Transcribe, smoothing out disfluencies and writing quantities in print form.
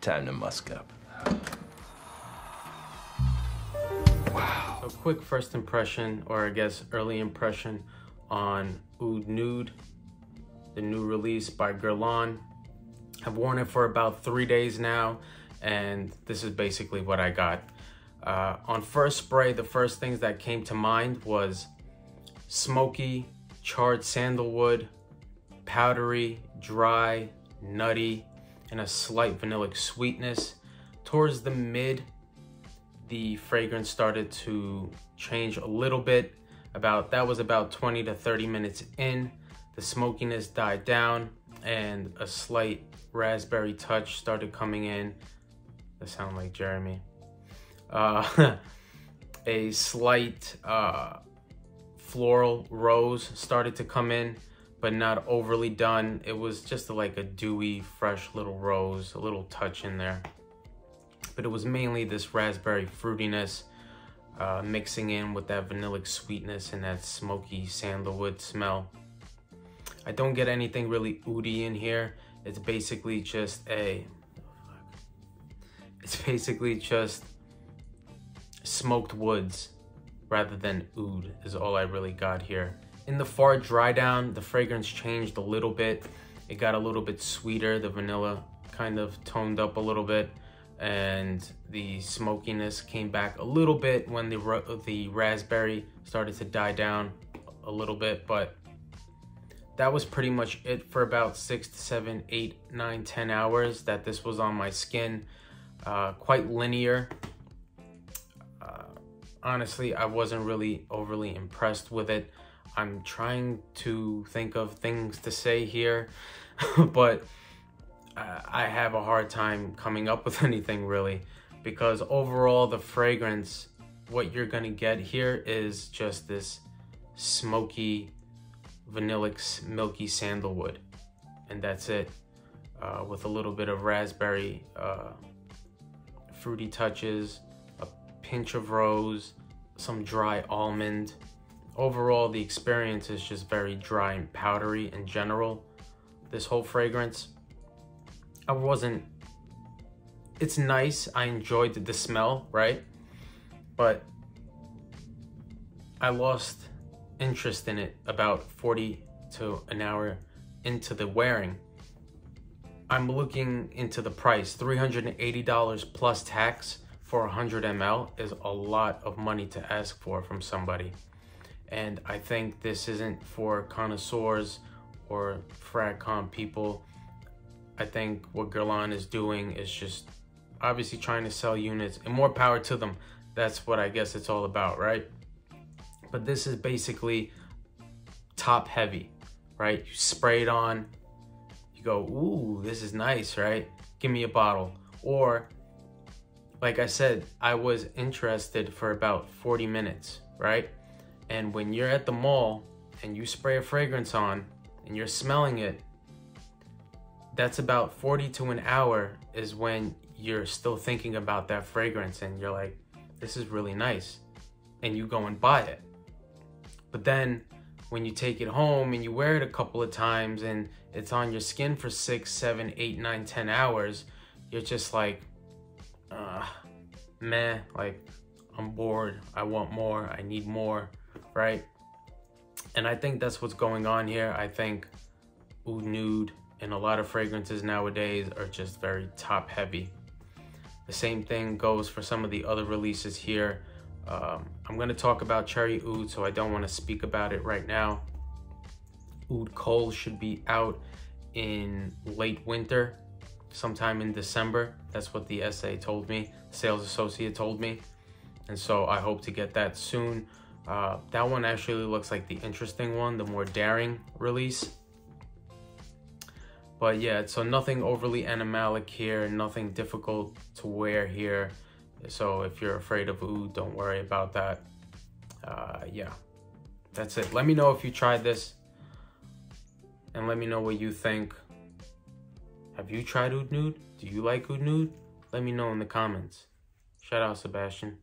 Timetomuskup. Wow. So quick first impression, or I guess early impression on Oud Nude, the new release by Guerlain. I've worn it for about 3 days now, and this is basically what I got. On first spray, the first things that came to mind was smoky, charred sandalwood, powdery, dry, nutty, and a slight vanillic sweetness. Towards the mid, the fragrance started to change a little bit. That was about 20 to 30 minutes in. The smokiness died down and a slight raspberry touch started coming in. That sounds like Jeremy. A slight floral rose started to come in, but not overly done. It was just like a dewy, fresh little rose, a little touch in there. But it was mainly this raspberry fruitiness mixing in with that vanillic sweetness and that smoky sandalwood smell. I don't get anything really oudy in here. It's basically just smoked woods rather than oud is all I really got here. In the far dry down, the fragrance changed a little bit. It got a little bit sweeter. The vanilla kind of toned up a little bit, and the smokiness came back a little bit when the raspberry started to die down a little bit. But that was pretty much it for about 6 to 7, 8, 9, 10 hours that this was on my skin. Quite linear. Honestly, I wasn't really overly impressed with it. I'm trying to think of things to say here, but I have a hard time coming up with anything really, because overall the fragrance, what you're gonna get here is just this smoky, vanillic, milky sandalwood, and that's it, with a little bit of raspberry, fruity touches, a pinch of rose, some dry almond. Overall, the experience is just very dry and powdery in general. This whole fragrance, it's nice. I enjoyed the smell, right? But I lost interest in it about 40 to an hour into the wearing. I'm looking into the price. $380 plus tax for 100 ml is a lot of money to ask for from somebody. And I think this isn't for connoisseurs or frag-con people. I think what Guerlain is doing is just obviously trying to sell units, and more power to them. That's what I guess it's all about, right? But this is basically top heavy, right? You spray it on, you go, ooh, this is nice, right? Give me a bottle. Or, like I said, I was interested for about 40 minutes, right? And when you're at the mall and you spray a fragrance on and you're smelling it, that's about 40 to an hour is when you're still thinking about that fragrance and you're like, this is really nice. And you go and buy it. But then when you take it home and you wear it a couple of times and it's on your skin for 6, 7, 8, 9, 10 hours, you're just like, meh, like, I'm bored. I want more. I need more, right? And I think that's what's going on here. I think Oud Nude and a lot of fragrances nowadays are just very top heavy. The same thing goes for some of the other releases here. I'm going to talk about Cherry Oud, so I don't want to speak about it right now. Oud Kohl should be out in late winter, sometime in December. That's what the SA told me, sales associate told me. And so I hope to get that soon. That one actually looks like the interesting one, the more daring release. But yeah, so nothing overly animalic here, nothing difficult to wear here. So if you're afraid of oud, don't worry about that. Yeah, that's it. Let me know if you tried this, and let me know what you think. Have you tried Oud Nude? Do you like Oud Nude? Let me know in the comments. Shout out, Sebastian.